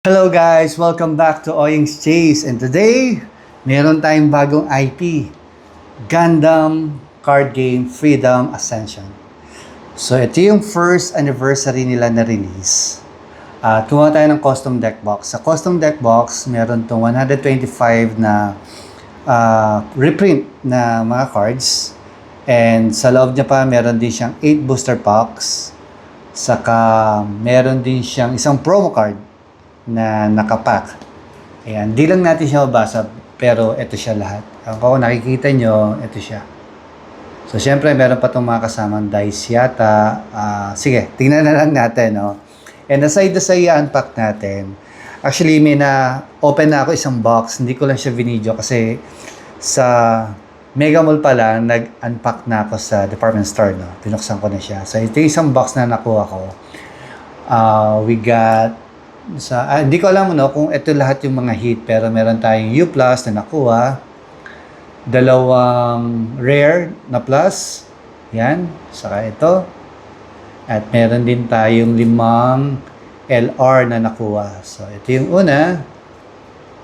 Hello guys! Welcome back to Oying's Chase, and today, meron tayong bagong IP, Gundam Card Game Freedom Ascension. So ito yung first anniversary nila na release. Kumuha tayo ng custom deck box. Sa custom deck box, meron tong 125 na reprint na mga cards. And sa loob niya pa, meron din siyang 8 booster packs. Saka meron din siyang isang promo card na nakapack. Ayan, di lang natin siya mabasa, pero ito siya lahat. Kung nakikita nyo, ito siya. So, syempre, meron pa itong mga kasamang dice yata. Sige, tingnan na lang natin, no? And aside sa i-unpack natin, actually, may na-open na ako isang box. Hindi ko lang siya video kasi sa Mega Mall pala, nag-unpack na ako sa department store, no? Pinuksan ko na siya. So, ito yung isang box na nakuha ko. We got hindi ko alam kung ito lahat yung mga hit, pero meron tayong U+ na nakuha, dalawang rare na plus, yan, saka ito, at meron din tayong 5 LR na nakuha. So ito yung una,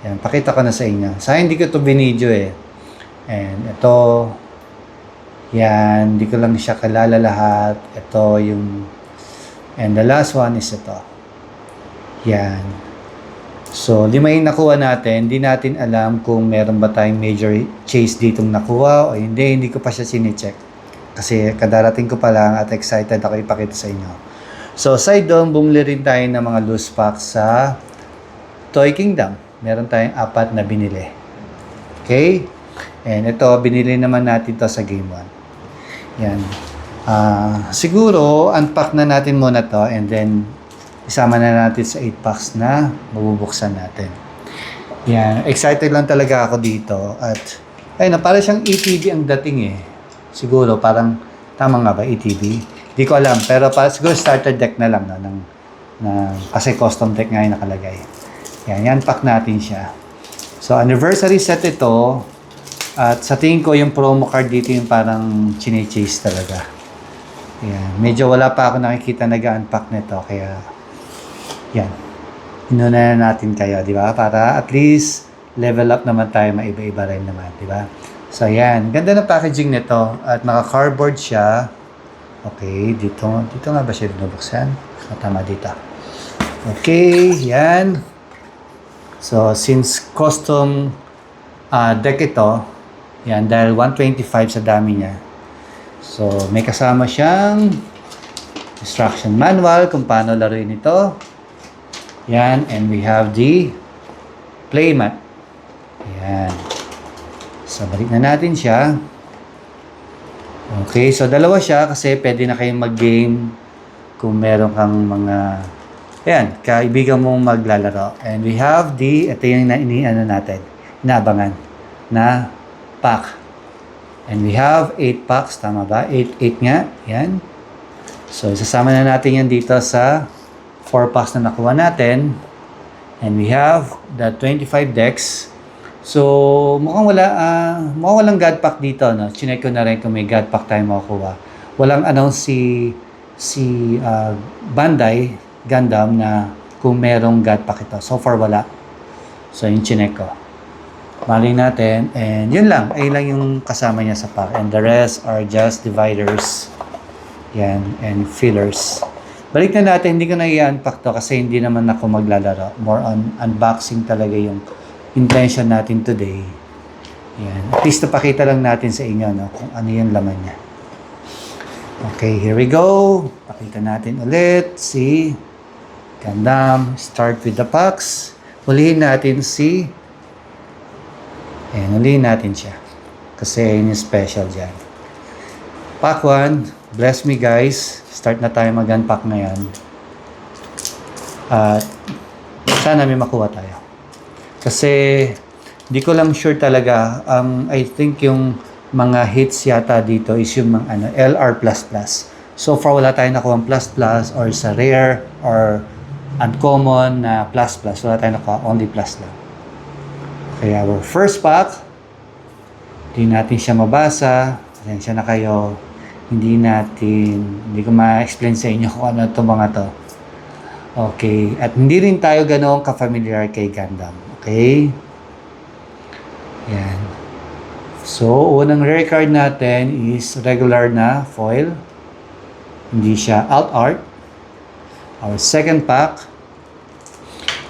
yan, pakita ko na sa inyo. Sa hindi ko ito binidyo and ito, yan, hindi ko lang siya kalala lahat. Ito yung, and the last one is ito. Yan. So, 5 yung nakuha natin. Hindi natin alam kung meron ba tayong major chase ditong nakuha o hindi. Hindi ko pa siya sine-check. Kasi kadarating ko pa lang at excited ako ipakita sa inyo. So, aside doon, bumili rin tayo ng mga loose packs sa Toy Kingdom. Meron tayong 4 na binili. Okay? And ito, binili naman natin to sa Game 1. Yan. Siguro, unpack na natin muna to and then isama na natin sa 8 packs na mabubuksan natin. Yan. Excited lang talaga ako dito. At, ayun, parang siyang ETB ang dating Siguro, parang, tama nga ba, ETB? Di ko alam. Pero siguro starter deck na lang, kasi custom deck nga yung nakalagay. Yan pack natin siya. So, anniversary set ito. At sa tingin ko, yung promo card dito yung parang chine-chase talaga. Yan. Medyo wala pa ako nakikita nag-unpack nito. Kaya, yan. Inuna na natin kayo, di ba? Para at least level up naman tayo, maiba-iba rin naman, di ba? So, yan. Ganda ng packaging nito. At naka-cardboard siya. Okay, dito nga ba siya binubuksan? Tama dito. Okay, yan. So, since custom deck ito, yan, dahil 125 sa dami niya. So, may kasama siyang instruction manual kung paano laruin ito. Yan, and we have the playmat. Yan. So, balik na natin siya. Okay, so dalawa siya kasi pwede na kayong mag-game kung meron kang mga, ayan, kaibigan mong maglalaro. And we have ito yung inaabangan na pack. And we have 8 packs, tama ba? 8 nga, yan. So, isasama na natin yan dito sa 4 packs na nakuha natin. And we have the 25 decks. So, mukhang walang God pack dito, no? Chinek ko na rin kung may God pack tayo makukuha. Walang announce si Bandai Gundam na kung merong God pack ito. So far, wala. So, yung chinek ko. Maling natin. And yun lang. Ayun lang yung kasama niya sa pack. And the rest are just dividers. Yan. And fillers. Balik na natin. Hindi ko na i-unpack to kasi hindi naman ako maglalaro. More on unboxing talaga yung intention natin today. Yan. At least napakita lang natin sa inyo, no, kung ano yung laman niya. Okay, here we go. Pakita natin ulit si Gundam. Start with the packs. Hulihin natin hulihin natin siya. Kasi yun yung special dyan. Pack 1. Bless me guys. Start na tayo mag-unpack na yan. At sana may makuha tayo. Kasi di ko lang sure talaga. I think yung mga hits yata dito is yung mga LR++. So far wala tayong nakuha plus or sa rare or uncommon na plus. Wala tayong nakuha, only plus lang. Kaya our first pack, hindi natin siya mabasa. Pasensya na kayo. Hindi ko ma-explain sa inyo kung ano itong mga to. Okay. At hindi rin tayo ganoon ka-familiar kay Gundam. Okay? Yan. So, unang rare card natin is regular na foil. Hindi siya alt art. Our second pack.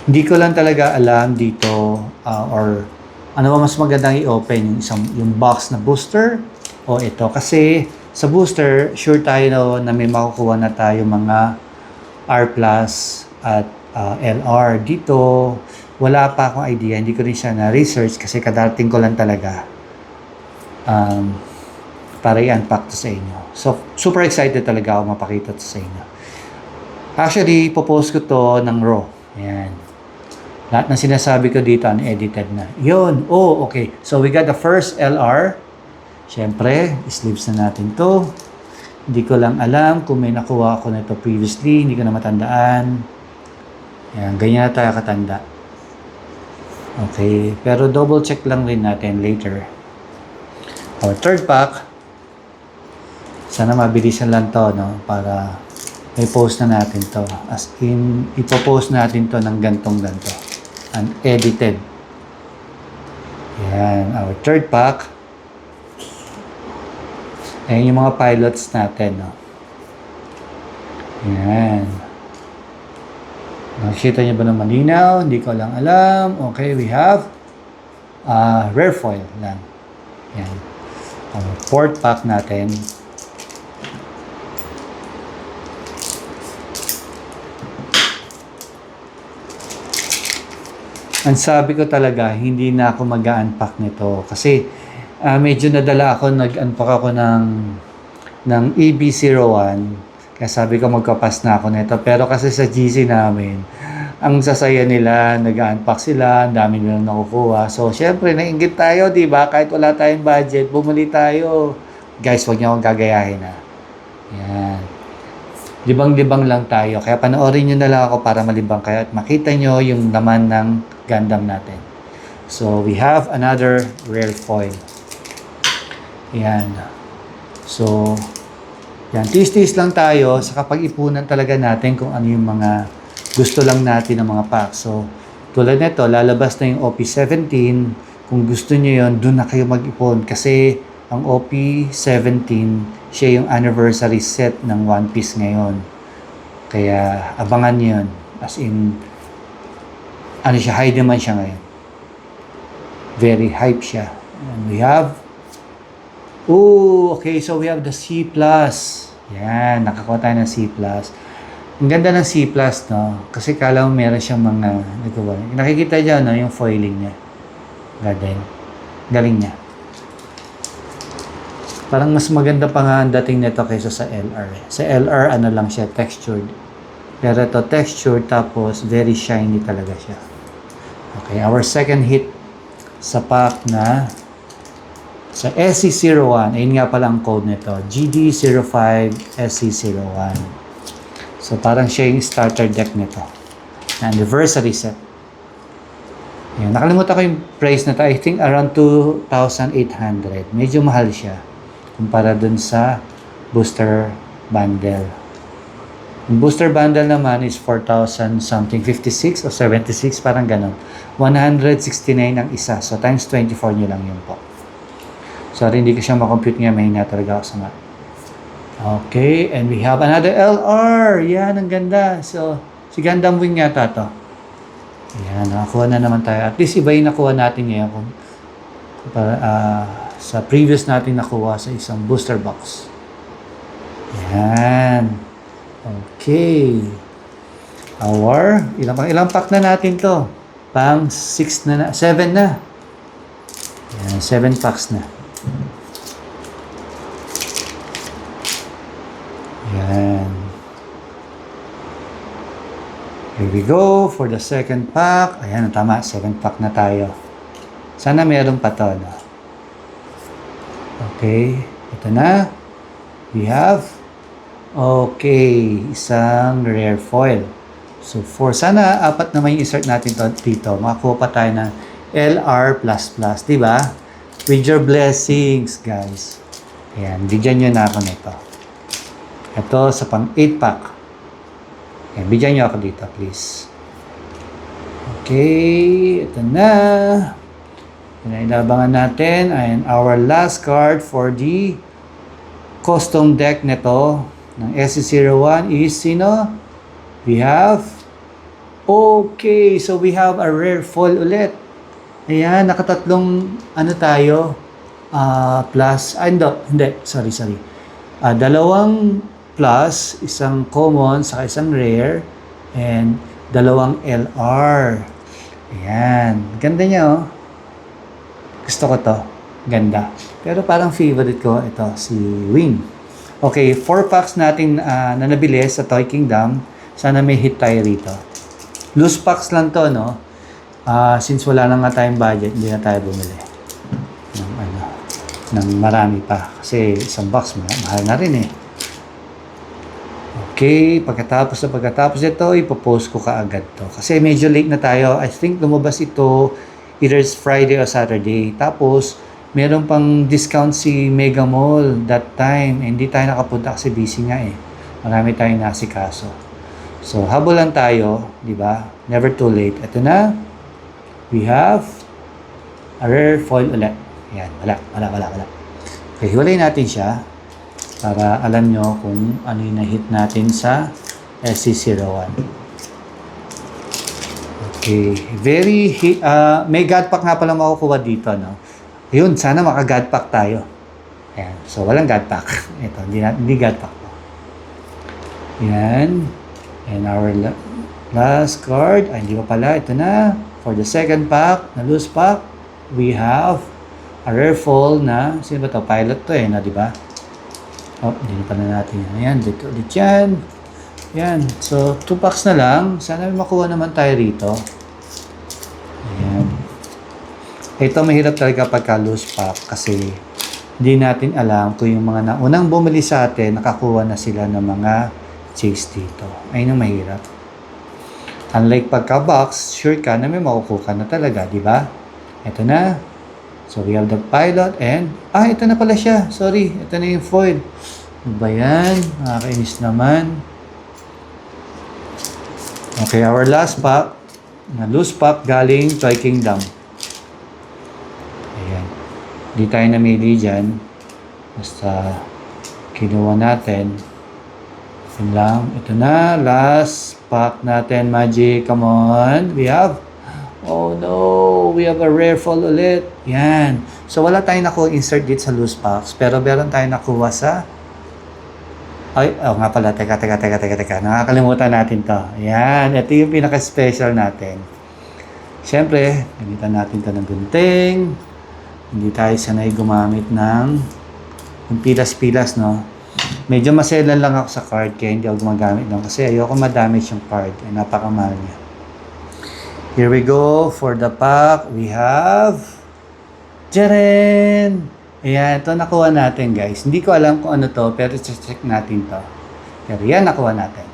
Hindi ko lang talaga alam dito or ano ba mas magandang i-open yung box na booster o ito. Kasi sa booster, sure tayo na may makukuha na tayo mga R plus at LR. Dito, wala pa akong idea. Hindi ko rin siya na-research kasi kadarating ko lang talaga. Para i-unpack to sa inyo. So, super excited talaga ako mapakita to sa inyo. Actually, popost ko to ng raw. Ayan. Lahat ng sinasabi ko dito, unedited na. Yun. Oh, okay. So, we got the first LR. Siyempre, sleeves na natin to. Hindi ko lang alam kung may nakuha ako nito previously. Hindi ko na matandaan. Ayan, ganyan na tayo katanda. Okay. Pero double check lang rin natin later. Our third pack, sana mabilisan lang to, no? Para may post na natin to. As in, ipopost natin to ng gantong-ganto. Unedited. Yan, our third pack. Ayan yung mga pilots natin, no? Yan. Nakikita niyo ba ng malinaw? Hindi ko lang alam. Okay, we have rare foil lang. Yan. Ang fourth pack natin. Ang sabi ko talaga, hindi na ako mag-unpack nito. Kasi medyo nadala ako, nag-unpack ako ng EB01. Kaya sabi ko magkapas na ako nito. Pero kasi sa GC namin, ang sasaya nila, nag-unpack sila, ang dami nilang nakukuha. So, syempre, nainggit tayo, di ba? Kahit wala tayong budget, bumili tayo. Guys, huwag niyo akong gagayahin, ha. Yan. Libang-libang lang tayo. Kaya panoorin niyo na lang ako para malibang kayo at makita niyo yung laman ng Gundam natin. So, we have another rare foil. Yan. So, yan. Tis-tis lang tayo sa kapag-ipunan talaga natin kung ano yung mga gusto lang natin ng mga packs. So, tulad nito, lalabas na yung OP17. Kung gusto nyo yun, doon na kayo mag-ipon. Kasi, ang OP17, siya yung anniversary set ng One Piece ngayon. Kaya, abangan nyo yun. As in, ano siya, high demand siya ngayon. Very hype siya. And we have, okay, so we have the C+. Yan, nakakuha tayo ng C+. Ang ganda ng C+, no? Kasi kala mo meron siyang mga, nakikita dyan, no? Yung foiling niya. Galing niya. Parang mas maganda pa nga ang dating nito kaysa sa LR. Sa LR, ano lang siya, textured. Pero ito, textured, tapos very shiny talaga siya. Okay, our second hit sa pack na sa SC01. Ayun nga pala ang code nito. GD05 SC01. So, parang siya yung starter deck nito. Na anniversary set. Yan. Nakalimutan ko yung price na ito. I think around 2,800. Medyo mahal siya. Kumpara dun sa booster bundle. Yung booster bundle naman is 4,000 something. 56 o 76. Parang ganun. 169 ang isa. So, times 24 nyo lang yun po. Sorry, hindi ko siya makompute nga. Mahina talaga ako sa math. Okay, and we have another LR. Yan, ang ganda. So, si Gundam Wing yata to. Yan, nakakuha na naman tayo. At least iba yung nakuha natin ngayon sa previous natin nakuha sa isang booster box. Yan. Okay. Ilang pack na natin to? Pang 7 na. Yan, 7 packs na. Yan. Here we go for the second pack. Ayan, tama. 7 pack na tayo. Sana meron pa to, no? Okay. Ito na. We have isang rare foil. So, sana 4 naman yung insert natin dito. Makakuha pa tayo ng LR++. Diba? With your blessings, guys. Ayan. Bigyan nyo na ako nito. Ito sa pang 8 pack. Ayan, bigyan nyo ako dito, please. Okay, ito na. Inabangan natin. And our last card for the custom deck nito ng SC01 is sino? We have... Okay, so we have a rare foil ulit. Ayan, nakatatlong ano tayo? Plus... hindi. Sorry. Dalawang plus, isang common, saka isang rare, and dalawang LR. Ayan. Ganda niya, oh. Gusto ko to. Ganda. Pero parang favorite ko, ito, si Wing. Okay, 4 packs natin na nabili sa Toy Kingdom. Sana may hit tayo rito. Loose packs lang to, no? Since wala na nga tayong budget, hindi na tayo bumili. Ng marami pa. Kasi isang box, mahal na rin eh. Okay, pagkatapos ito, ipopost ko kaagad to. Kasi medyo late na tayo. I think lumabas ito either Friday or Saturday. Tapos, meron pang discount si Mega Mall that time. Hindi tayo nakapunta kasi busy nga eh. Marami tayong nasikaso. So, habol lang tayo, di ba? Never too late. Ito na. We have a rare foil ulit. Ayan, wala. Okay, hiwalay natin siya para alam nyo kung ano yung na-hit natin sa SC01. Okay, may God Pack nga pala makukuha dito, no? Ayun, sana maka-God Pack tayo. Ayan, so walang God Pack. Ito, hindi God Pack po. Ayan, and our last card, hindi pa pala, ito na. For the second pack, na loose pack, we have a rare fall na, sino ba to? Pilot to eh, no, di ba? Oh, hindi pa na natin. Ayan, dito ulit yan. Ayan, so 2 packs na lang. Sana may makuha naman tayo rito. Ayan. Ito mahirap talaga pagka loose pack kasi hindi natin alam kung yung mga naunang bumili sa atin, nakakuha na sila ng mga chase dito. Ayun ang mahirap. Unlike pagka box, sure ka na may makukuha na talaga, di ba? Ito na. So, we have the pilot and... ito na pala siya. Sorry, ito na yung foil. Ano ba yan? Nakakainis naman. Okay, our last pack. Na loose pack galing Toy Kingdom. Ayan. Hindi tayo namili dyan. Basta kinuha natin. Yun lang. Ito na. Last pack natin, Magic. Come on. We have... Oh no, we have a rare fall ulit. Yan. So wala tayong insert dito sa loose packs, pero meron tayong nakuha sa... nga pala, teka. Nakakalimutan natin to. Yan, ito yung pinaka-special natin. Siyempre, gamitan natin to ng gunting. Hindi tayo sanay gumamit ng yung pilas-pilas, no? Medyo maselan lang ako sa card, kaya hindi ako gumagamit ng kasi ayoko ma-damage yung card. Napakamahal niya. Here we go. For the pack, we have... Jaren! Ayan, ito nakuha natin, guys. Hindi ko alam kung ano to, pero check natin to. Pero yan, nakuha natin.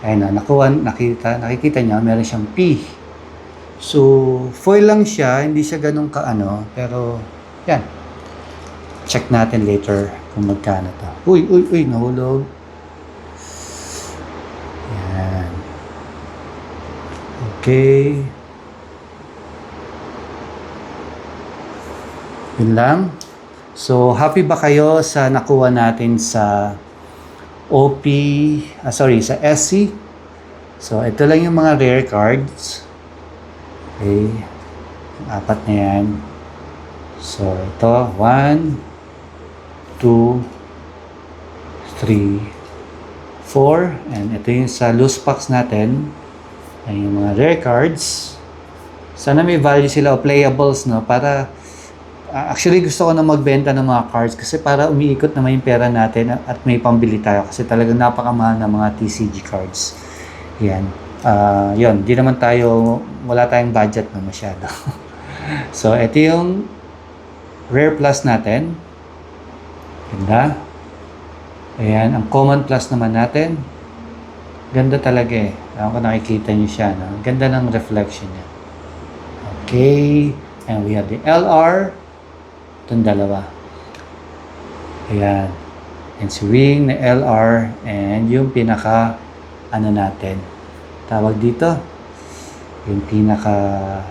Ayan na, nakikita nyo, meron siyang P. So, foil lang siya, hindi siya ganun kaano, pero yan. Check natin later kung magkano to. Uy, nahulog. Yan. Okay. Yun lang. So, happy ba kayo sa nakuha natin sa sa SC? So, ito lang yung mga rare cards. Okay. Yung 4 na yan. So, ito. 1, 2, 3, 4. And ito yung sa loose packs natin. Ay yung mga rare cards. Sana may value sila o playables, no? Para, actually gusto ko na magbenta ng mga cards kasi para umiikot naman yung pera natin at may pambili tayo kasi talagang napakamahal ng mga TCG cards. Yan. Yun, di naman wala tayong budget na masyado. So, ito yung rare plus natin. Ganda. Ayan, ang common plus naman natin. Ganda talaga eh. Alam ko nakikita nyo siya. No? Ganda ng reflection niya. Okay. And we have the LR. Itong dalawa. Ayan. And si Wing na LR. And yung pinaka ano natin. Tawag dito, yung pinaka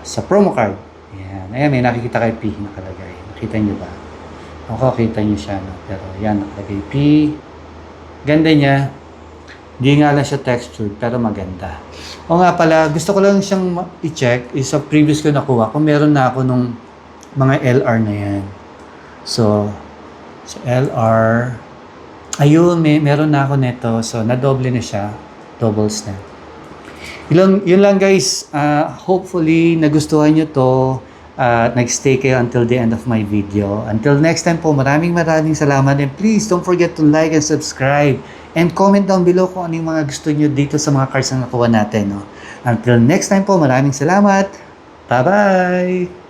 sa promo card. Yan. Ayan, may nakikita kay P nakalagay. Nakita nyo ba? Ako, kita nyo siya, no? Pero yan, nakalagay P. Ganda niya. Hindi nga lang siya textured, pero maganda. O nga pala, gusto ko lang siyang i-check. Sa previous ko nakuha, kung meron na ako nung mga LR na yan. So, sa LR, ayun, meron na ako nito. So, na-double na siya. Doubles na. Yun lang guys. Hopefully, nagustuhan nyo to. Nag-stay kayo until the end of my video. Until next time po, maraming salamat. And please, don't forget to like and subscribe. And comment down below kung ano yung mga gusto nyo dito sa mga cards na nakuha natin. No? Until next time po, maraming salamat. Bye-bye!